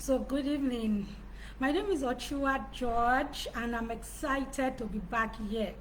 So, good evening. My name is Ochua George, and I'm excited to be back here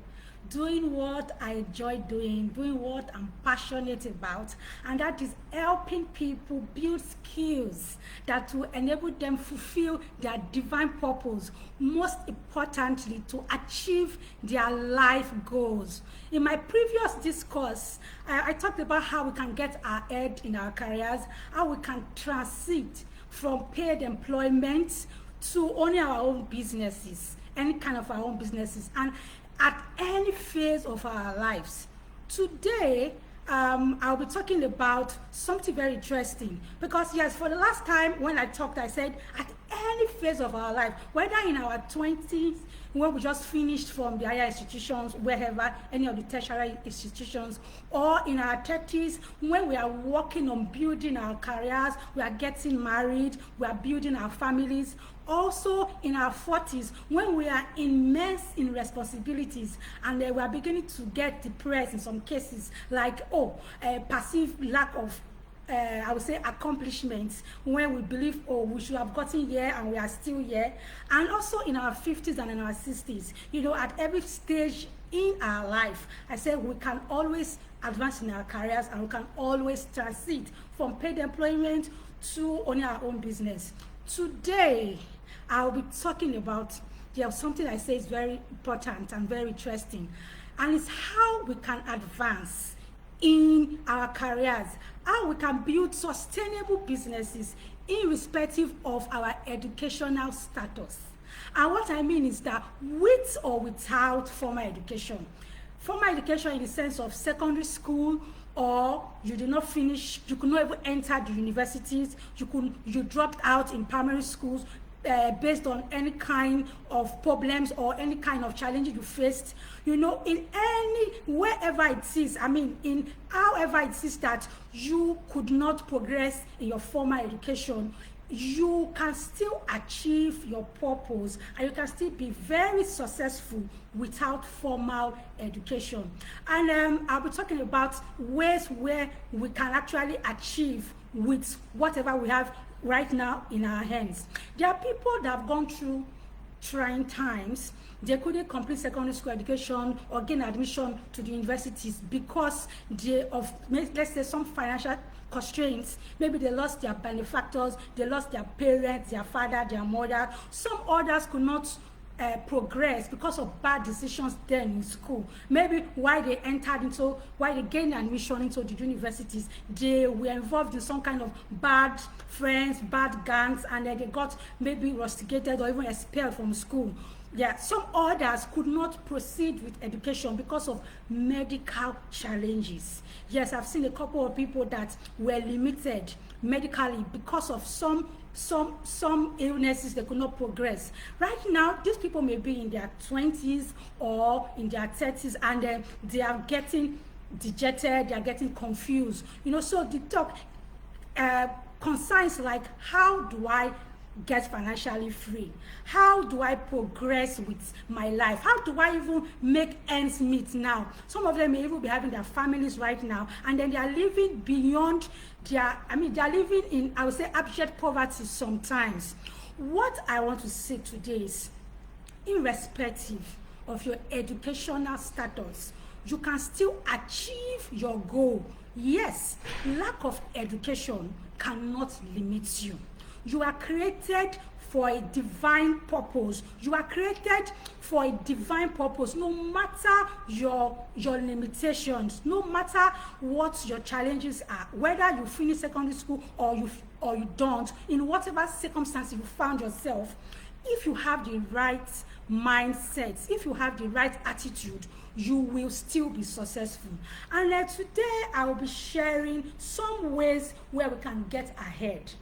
doing what I enjoy doing what I'm passionate about, and that is helping people build skills that will enable them fulfill their divine purpose, most importantly, to achieve their life goals. In my previous discourse, I talked about how we can get ahead in our careers, how we can transit from paid employment to owning our own businesses, any kind of our own businesses, and at any phase of our lives. Today, I'll be talking about something very interesting because, yes, for the last time when I talked, I said at any phase of our life, whether in our 20s, when we just finished from the higher institutions, wherever, any of the tertiary institutions, or in our 30s, when we are working on building our careers, we are getting married, we are building our families. Also in our 40s, when we are immersed in responsibilities and we are beginning to get depressed in some cases, like perceived lack of I would say accomplishments, when we believe, oh, we should have gotten here and we are still here. And also in our 50s and in our 60s, at every stage in our life, I said we can always advance in our careers and we can always transit from paid employment to owning our own business. Today, I'll be talking about something I say is very important and very interesting, and it's how we can advance in our careers, how we can build sustainable businesses irrespective of our educational status. And what I mean is that with or without formal education in the sense of secondary school, or you did not finish, you could not even enter the universities, you dropped out in primary schools, based on any kind of problems or any kind of challenges you faced, in wherever it is, in however it is that you could not progress in your formal education, you can still achieve your purpose and you can still be very successful without formal education. And I'll be talking about ways where we can actually achieve with whatever we have right now in our hands. There are people that have gone through trying times. They couldn't complete secondary school education or gain admission to the universities because of, let's say, some financial constraints. Maybe they lost their benefactors, they lost their parents, their father, their mother. Some others could not progress because of bad decisions then in school. Maybe while they gained admission into the universities, they were involved in some kind of bad friends, bad gangs, and then they got maybe rusticated or even expelled from school. Yeah, some others could not proceed with education because of medical challenges. Yes, I've seen a couple of people that were limited medically because of some illnesses. They could not progress. Right now, these people may be in their 20s or in their 30s, and they are getting dejected, they are getting confused. So the talk concerns like, how do I get financially free? How do I progress with my life? How do I even make ends meet now? Some of them may even be having their families right now, and then they are living beyond they are living in, I would say, abject poverty sometimes. What I want to say today is, irrespective of your educational status, you can still achieve your goal. Yes, lack of education cannot limit you. You are created for a divine purpose. You are created for a divine purpose, no matter your limitations, no matter what your challenges are, whether you finish secondary school or you don't, in whatever circumstance you found yourself. If you have the right mindset, if you have the right attitude, you will still be successful. And today I will be sharing some ways where we can get ahead,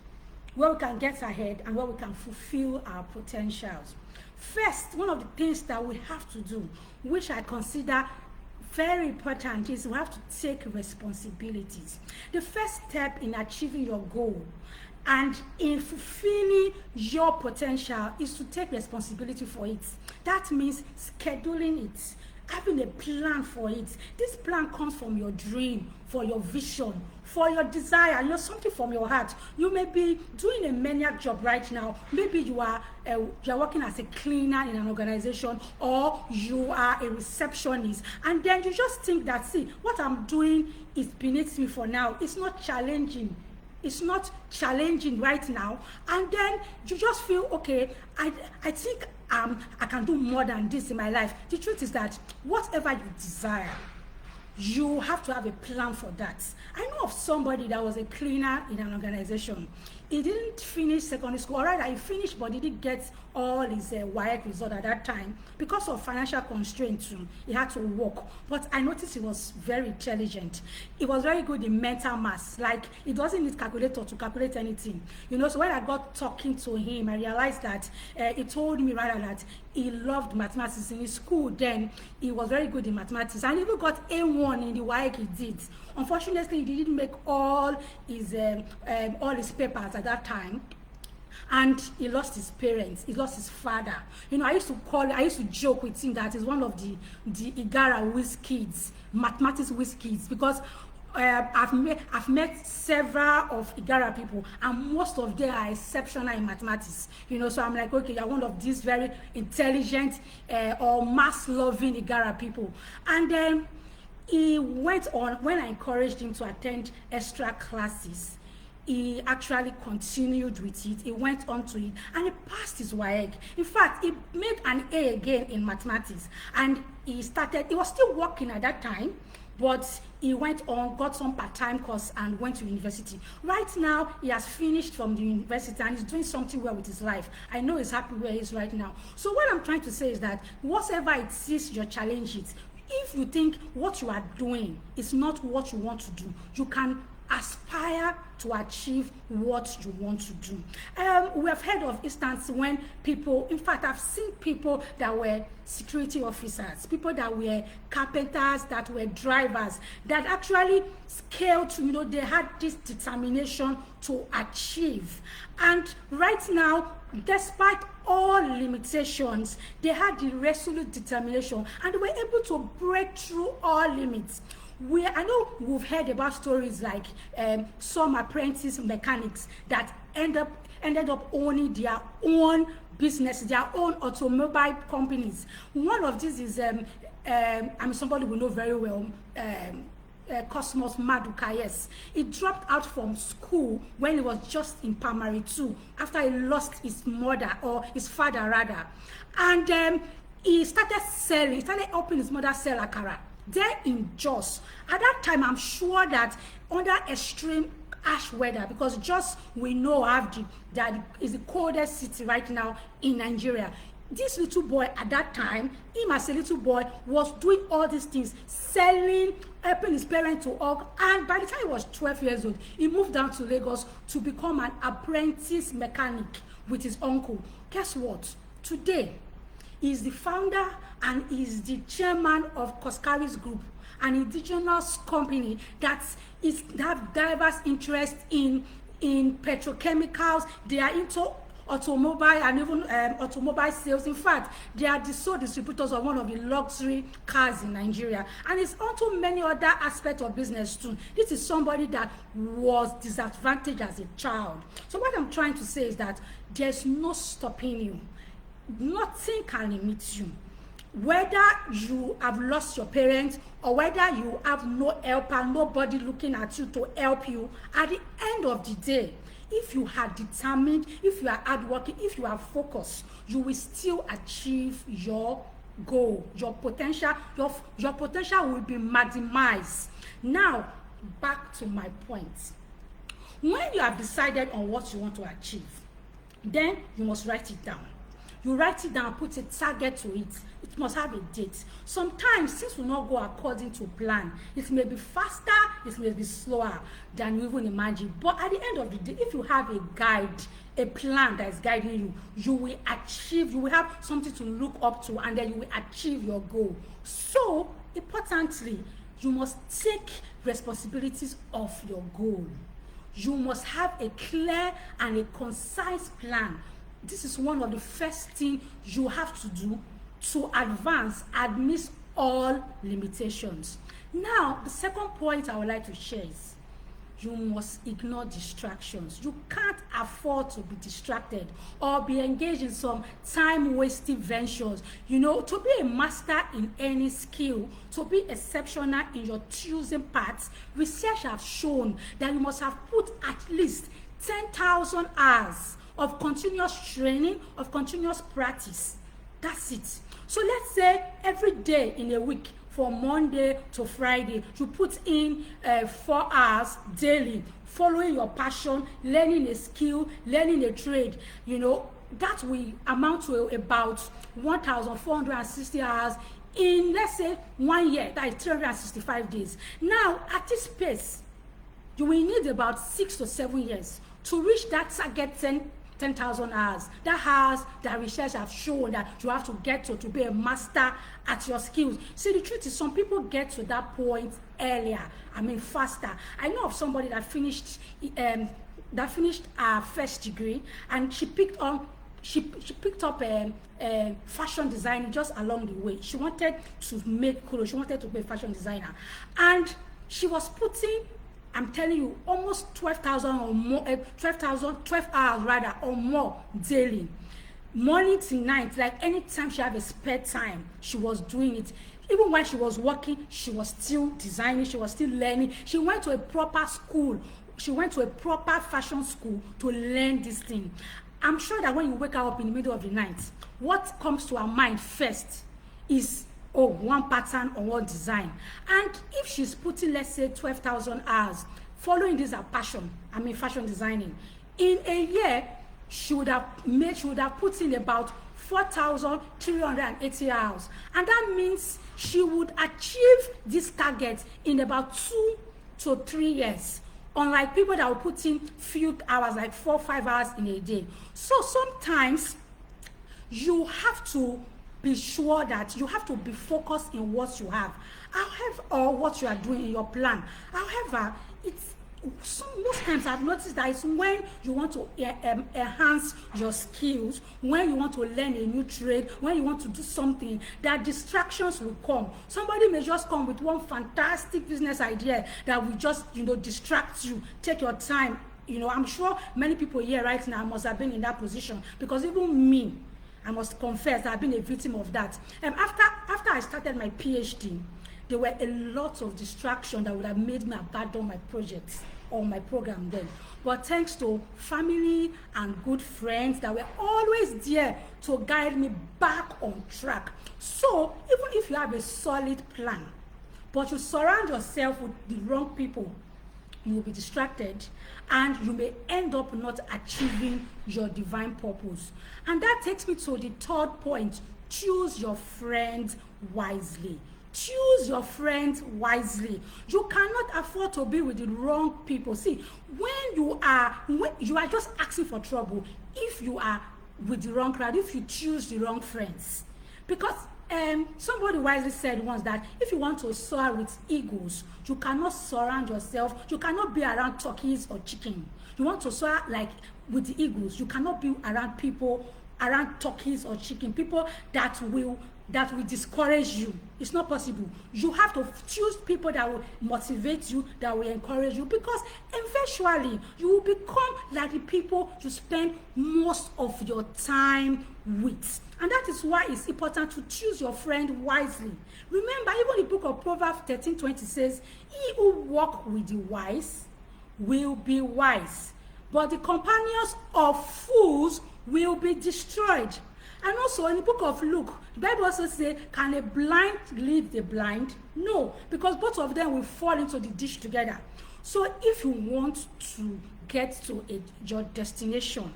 and where we can fulfill our potentials. First, one of the things that we have to do, which I consider very important, is we have to take responsibilities. The first step in achieving your goal and in fulfilling your potential is to take responsibility for it. That means scheduling it, having a plan for it. This plan comes from your dream, for your vision, for your desire, something from your heart. You may be doing a maniac job right now. Maybe you are working as a cleaner in an organization, or you are a receptionist, and then you just think that, see, what I'm doing is beneath me for now. It's not challenging. It's not challenging right now, and then you just feel, okay, I think I can do more than this in my life. The truth is that whatever you desire, you have to have a plan for that. I know of somebody that was a cleaner in an organization. He didn't finish secondary school. All right, he finished, but he didn't get all his WAEC result at that time because of financial constraints. He had to work. But I noticed he was very intelligent. He was very good in mental maths. Like, he doesn't need calculator to calculate anything. So when I got talking to him, I realized that he told me rather that he loved mathematics. In his school then, he was very good in mathematics, and even got A1 in the WAEC he did. Unfortunately, he didn't make all his papers at that time, and he lost his parents. He lost his father. I used to joke with him that he's one of the Igara whiz kids, mathematics whiz kids, because I've met several of Igara people, and most of them are exceptional in mathematics. So I'm like, okay, you're one of these very intelligent or math-loving Igara people. And then he went on. When I encouraged him to attend extra classes, he actually continued with it. He went on to it, and he passed his WAEC. In fact, he made an A again in mathematics, and he was still working at that time, but he went on, got some part-time course, and went to university. Right now, he has finished from the university, and he's doing something well with his life. I know he's happy where he is right now. So what I'm trying to say is that whatever it is your challenge is, if you think what you are doing is not what you want to do, you can aspire to achieve what you want to do. We have heard of instances when people, in fact, I've seen people that were security officers, people that were carpenters, that were drivers, that actually scaled to, they had this determination to achieve. And right now, despite all limitations, they had the resolute determination, and they were able to break through all limits. I know we've heard about stories like some apprentice mechanics that ended up owning their own business, their own automobile companies. One of these is somebody we know very well, Cosmos Maduka. Yes, he dropped out from school when he was just in primary 2 after he lost his mother, or his father rather, and he started helping his mother sell akara there in Jos. At that time, I'm sure that under extreme harsh weather, because Jos, we know, that is the coldest city right now in Nigeria. This little boy at that time, him as a little boy, was doing all these things, selling, helping his parents to hug, and by the time he was 12 years old, he moved down to Lagos to become an apprentice mechanic with his uncle. Guess what? Today, he's the founder and is the chairman of Koskaris Group, an indigenous company that have diverse interest in petrochemicals. They are into automobile and even automobile sales. In fact, they are the sole distributors of one of the luxury cars in Nigeria, and it's onto many other aspects of business too. This is somebody that was disadvantaged as a child. So what I'm trying to say is that there's no stopping you. Nothing can limit you. Whether you have lost your parents, or whether you have no helper, nobody looking at you to help you, at the end of the day, if you are determined, if you are hardworking, if you are focused, you will still achieve your goal. Your potential will be maximized. Now, back to my point. When you have decided on what you want to achieve, then you must write it down. You write it down, put a target to it. It must have a date. Sometimes things will not go according to plan. It may be faster, it may be slower than you even imagine. But at the end of the day, if you have a guide, a plan that is guiding you, you will achieve, you will have something to look up to, and then you will achieve your goal. So, importantly, you must take responsibilities of your goal. You must have a clear and a concise plan. This is one of the first things you have to do to advance amidst all limitations. Now, the second point I would like to share is you must ignore distractions. You can't afford to be distracted or be engaged in some time-wasting ventures. To be a master in any skill, to be exceptional in your choosing paths, research has shown that you must have put at least 10,000 hours of continuous training, of continuous practice. That's it. So let's say every day in a week, from Monday to Friday, you put in 4 hours daily, following your passion, learning a skill, learning a trade. That will amount to about 1,460 hours in, let's say, 1 year. That is 365 days. Now, at this pace, you will need about 6 to 7 years to reach that target 10,000 hours. That research have shown that you have to get to be a master at your skills. See, the truth is some people get to that point earlier, faster. I know of somebody that finished her first degree, and she picked up fashion design just along the way. She wanted to make clothes. She wanted to be a fashion designer, and she was putting, I'm telling you, almost 12,000 or more, 12 hours rather, or more daily. Morning to night, like anytime she had a spare time, she was doing it. Even when she was working, she was still designing, she was still learning. She went to a proper school. She went to a proper fashion school to learn this thing. I'm sure that when you wake up in the middle of the night, what comes to her mind first is, one pattern or one design. And if she's putting, let's say, 12,000 hours following this her passion, fashion designing, in a year she would have put in about 4,380 hours, and that means she would achieve this target in about 2 to 3 years, unlike people that will put in few hours, like 4 or 5 hours in a day. So sometimes you have to be sure that you have to be focused in what you have, or what you are doing in your plan. However, most times I've noticed that it's when you want to enhance your skills, when you want to learn a new trade, when you want to do something, that distractions will come. Somebody may just come with one fantastic business idea that will just distract you, take your time. I'm sure many people here right now must have been in that position, because even me, I must confess I've been a victim of that. After I started my PhD, there were a lot of distractions that would have made me abandon my projects or my program then. But thanks to family and good friends that were always there to guide me back on track. So even if you have a solid plan, but you surround yourself with the wrong people, you will be distracted, and you may end up not achieving your divine purpose. And that takes me to the third point: choose your friends wisely. Choose your friends wisely. You cannot afford to be with the wrong people. See, when you are just asking for trouble if you are with the wrong crowd, if you choose the wrong friends. Because somebody wisely said once that if you want to soar with eagles, you cannot surround yourself, you cannot be around turkeys or chicken. You want to soar like with the eagles, you cannot be around people, around turkeys or chicken, people that will discourage you. It's not possible. You have to choose people that will motivate you, that will encourage you, because eventually you will become like the people you spend most of your time with. And that is why it's important to choose your friend wisely. Remember, even the book of Proverbs 13:20 says, "He who walks with the wise will be wise, but the companions of fools will be destroyed." And also in the book of Luke, the Bible also says, can a blind lead the blind? No, because both of them will fall into the ditch together. So if you want to get to your destination,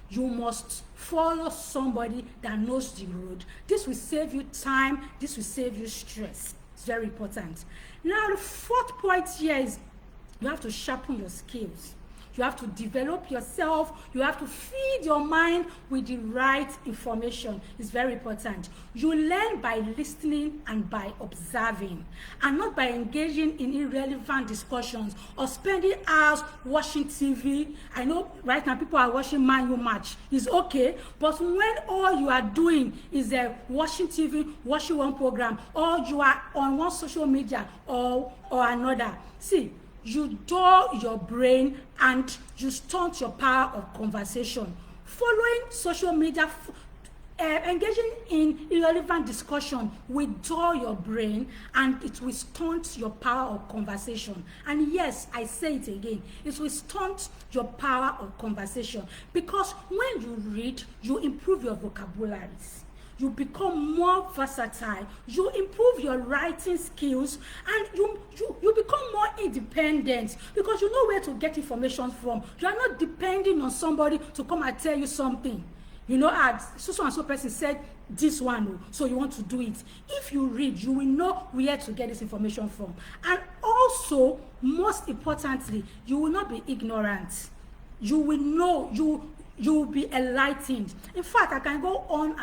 you must follow somebody that knows the road. This will save you time. This will save you stress. It's very important. Now, the fourth point here is you have to sharpen your skills. You have to develop yourself. You have to feed your mind with the right information. It's very important. You learn by listening and by observing, and not by engaging in irrelevant discussions or spending hours watching TV. I know right now people are watching Man U match. It's okay, but when all you are doing is watching TV, watching one program, or you are on one social media or another, see, you dull your brain and you stunt your power of conversation. Following social media, engaging in irrelevant discussion will dull your brain and it will stunt your power of conversation. And yes, I say it again, it will stunt your power of conversation, because when you read, you improve your vocabularies. You become more versatile, you improve your writing skills, and you become more independent, because you know where to get information from. You are not depending on somebody to come and tell you something. You know, so and so person said this one, so you want to do it. If you read, you will know where to get this information from. And also, most importantly, you will not be ignorant. You will know, you will be enlightened. In fact, I can go on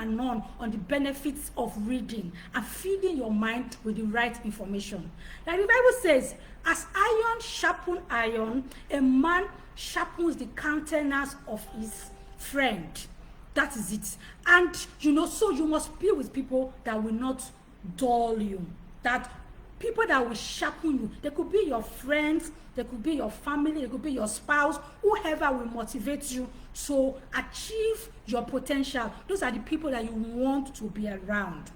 the benefits of reading and feeding your mind with the right information. Like the Bible says, as iron sharpens iron, a man sharpens the countenance of his friend. That is it. And so you must be with people that will not dull you, that people that will sharpen you. They could be your friends, they could be your family, they could be your spouse, whoever will motivate you to achieve your potential. Those are the people that you want to be around.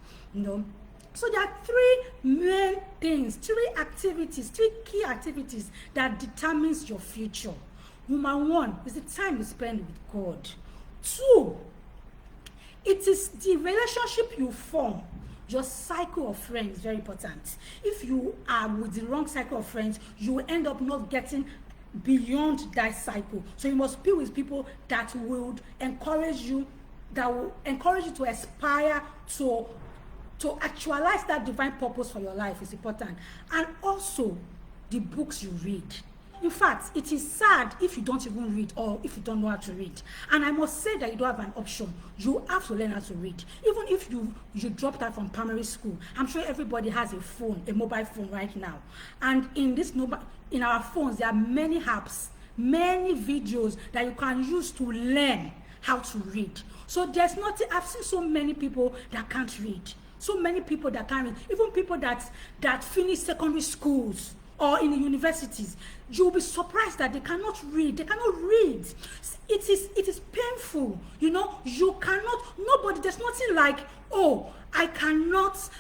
So there are three main things, three key activities that determines your future. Number one is the time you spend with God. 2, it is the relationship you form. Your cycle of friends is very important. If you are with the wrong cycle of friends, you will end up not getting beyond that cycle. So you must be with people that will encourage you, to aspire to actualize that divine purpose for your life is important. And also the books you read. In fact, it is sad if you don't even read, or if you don't know how to read. And I must say that you don't have an option. You have to learn how to read. Even if you dropped out from primary school, I'm sure everybody has a phone, a mobile phone right now. And in our phones, there are many apps, many videos that you can use to learn how to read. So there's nothing. I've seen so many people that can't read. So many people that can't read. Even people that finish secondary schools or in the universities, you'll be surprised that they cannot read. They cannot read. It is painful. You cannot. Nobody. There's nothing like, oh, I cannot,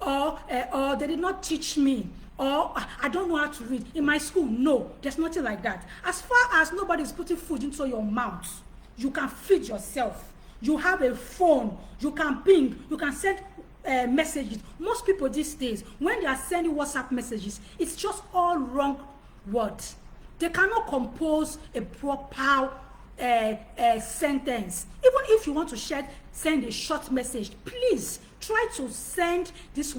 or they did not teach me, or I don't know how to read in my school. No, there's nothing like that. As far as nobody is putting food into your mouth, you can feed yourself. You have a phone. You can ping. You can send messages. Most people these days, when they are sending WhatsApp messages, it's just all wrong words. They cannot compose a proper sentence. Even if you want to send a short message, please try to send this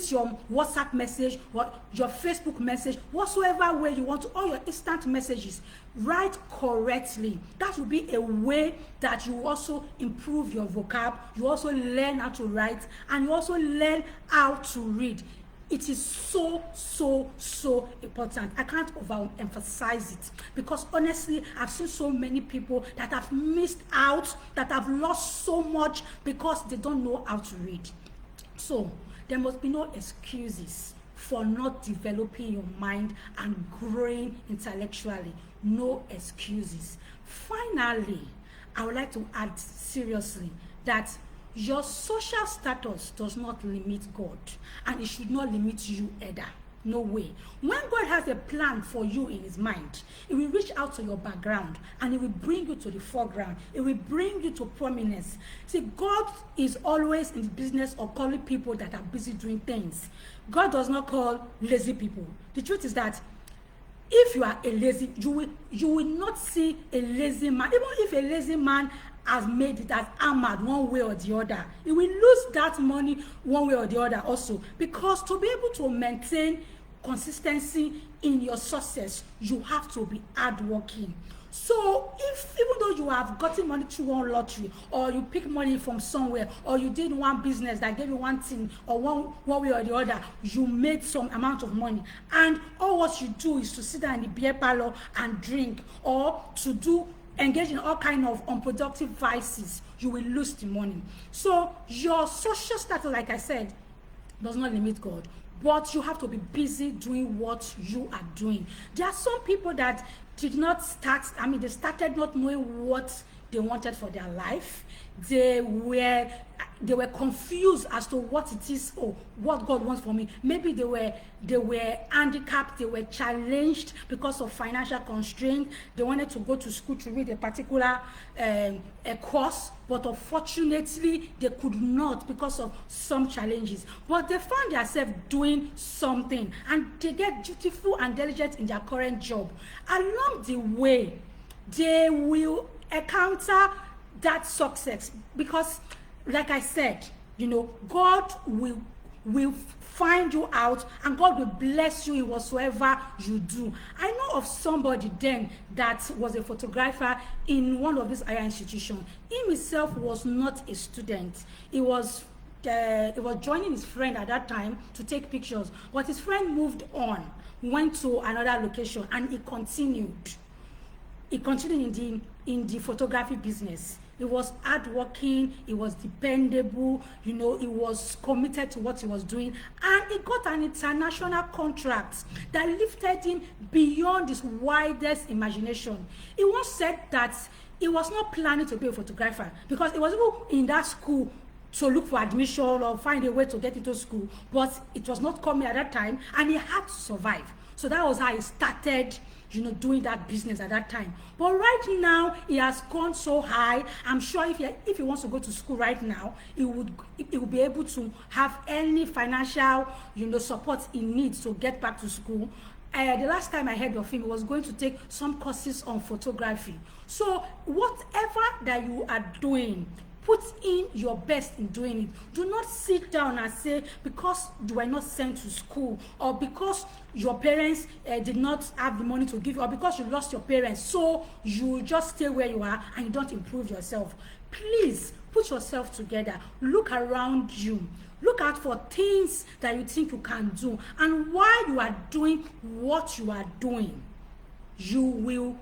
your WhatsApp message or your Facebook message, whatsoever way you want to, all your instant messages, write correctly. That will be a way that you also improve your vocab, you also learn how to write, and you also learn how to read. It is so important. I can't overemphasize it, because honestly, I've seen so many people that have missed out, that have lost so much because they don't know how to read. So there must be no excuses for not developing your mind and growing intellectually. No excuses. Finally, I would like to add seriously that your social status does not limit God, and it should not limit you either. No way. When God has a plan for you in his mind, it will reach out to your background and it will bring you to the foreground. It will bring you to prominence. See, God is always in the business of calling people that are busy doing things. God does not call lazy people. The truth is that if you are a lazy, you will not see a lazy man. Even if a lazy man has made it, as armored one way or the other, he will lose that money one way or the other also, because to be able to maintain consistency in your success, you have to be hardworking. So if even though you have gotten money through one lottery, or you pick money from somewhere, or you did one business that gave you one thing, or one way or the other, you made some amount of money, and all what you do is to sit down in the beer parlor and drink, or to engage in all kind of unproductive vices, you will lose the money. So your social status, like I said, does not limit God, but you have to be busy doing what you are doing. There are some people that did not start, they started not knowing what they wanted for their life. They were confused as to what it is or what God wants for me. Maybe they were handicapped, they were challenged because of financial constraint. They wanted to go to school to read a particular a course, but unfortunately they could not because of some challenges. But they found themselves doing something, and they get dutiful and diligent in their current job. Along the way, they will encounter that success, because like I said, God will find you out, and God will bless you in whatsoever you do. I know of somebody then that was a photographer in one of these higher institutions. He himself was not a student. He was joining his friend at that time to take pictures, but his friend moved on, went to another location, and he continued in the photography business. He was hardworking, he was dependable, he was committed to what he was doing, and he got an international contract that lifted him beyond his widest imagination. He once said that he was not planning to be a photographer, because he was even in that school to look for admission or find a way to get into school, but it was not coming at that time, and he had to survive. So that was how he started doing that business at that time. But right now, he has gone so high. I'm sure if he wants to go to school right now, he would be able to have any financial support he needs to get back to school. The last time I heard of him, he was going to take some courses on photography. So whatever that you are doing, put in your best in doing it. Do not sit down and say, because you were not sent to school, or because your parents did not have the money to give you, or because you lost your parents, so you just stay where you are and you don't improve yourself. Please put yourself together. Look around you. Look out for things that you think you can do. And while you are doing what you are doing, you will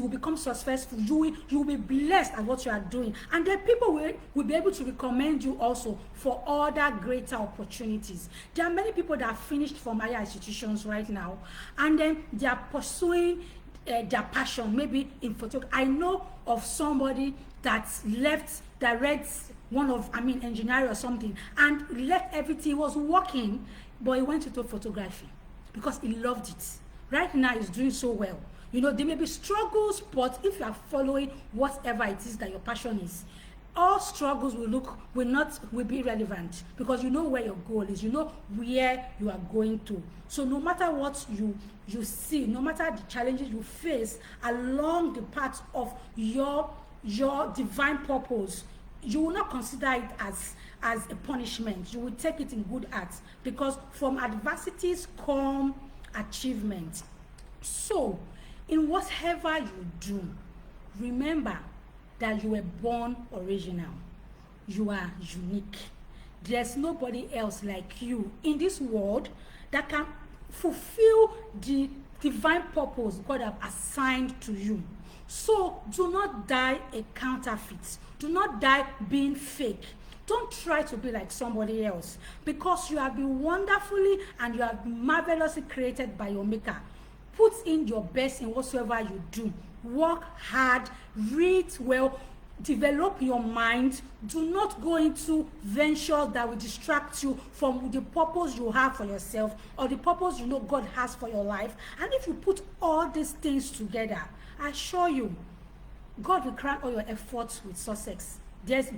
become successful, you will be blessed at what you are doing, and then people will be able to recommend you also for other greater opportunities. There are many people that are finished from higher institutions right now, and then they are pursuing their passion, maybe in photography. I know of somebody that read one of engineering or something, and left everything. He was working, but he went into photography because he loved it. Right now, he's doing so well. There may be struggles, but if you are following whatever it is that your passion is, all struggles will be irrelevant, because you know where your goal is, you know where you are going to. So no matter what you see, no matter the challenges you face along the path of your divine purpose, you will not consider it as a punishment. You will take it in good heart, because from adversities come achievement. So in whatever you do, remember that you were born original. You are unique. There's nobody else like you in this world that can fulfill the divine purpose God has assigned to you. So do not die a counterfeit. Do not die being fake. Don't try to be like somebody else, because you have been wonderfully and you have been marvelously created by your Maker. Put in your best in whatsoever you do. Work hard, read well, develop your mind. Do not go into ventures that will distract you from the purpose you have for yourself, or the purpose God has for your life. And if you put all these things together, I assure you, God will crown all your efforts with success.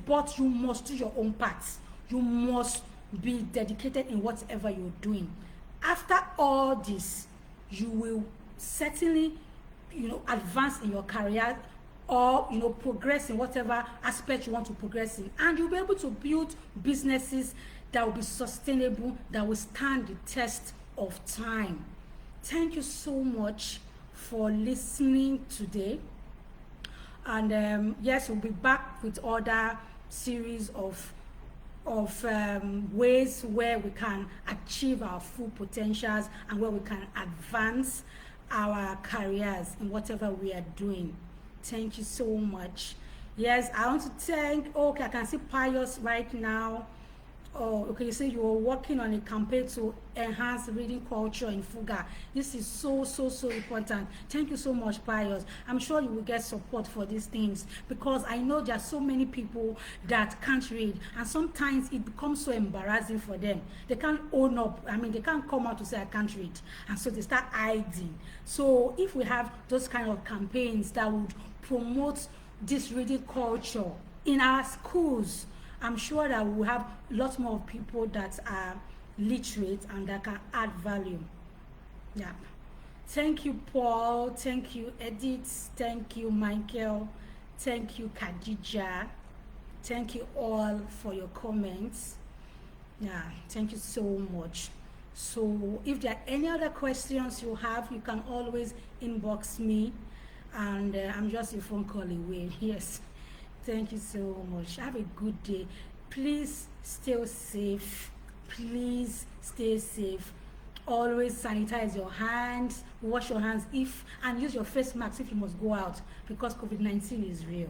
But you must do your own part. You must be dedicated in whatever you're doing. After all this, you will certainly, advance in your career, or progress in whatever aspect you want to progress in, and you'll be able to build businesses that will be sustainable, that will stand the test of time. Thank you so much for listening today. And yes, we'll be back with other series of ways where we can achieve our full potentials and where we can advance our careers in whatever we are doing. Thank you so much. Yes, I want to thank, okay, I can see Pius right now. Oh, okay, you say you are working on a campaign to enhance reading culture in Fuga. This is so important. Thank you so much, Pius. I'm sure you will get support for these things, because I know there are so many people that can't read, and sometimes it becomes so embarrassing for them. They can't own up. I mean, they can't come out to say I can't read, and so they start hiding. So if we have those kind of campaigns that would promote this reading culture in our schools, I'm sure that we'll have lots more people that are literate and that can add value. Yeah. Thank you, Paul. Thank you, Edith. Thank you, Michael. Thank you, Khadija. Thank you all for your comments. Yeah, thank you so much. So if there are any other questions you have, you can always inbox me, and I'm just a phone call away. Yes. Thank you so much. Have a good day. Please stay safe. Please stay safe. Always sanitize your hands, wash your hands and use your face mask if you must go out, because COVID-19 is real.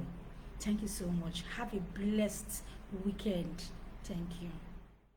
Thank you so much. Have a blessed weekend. Thank you.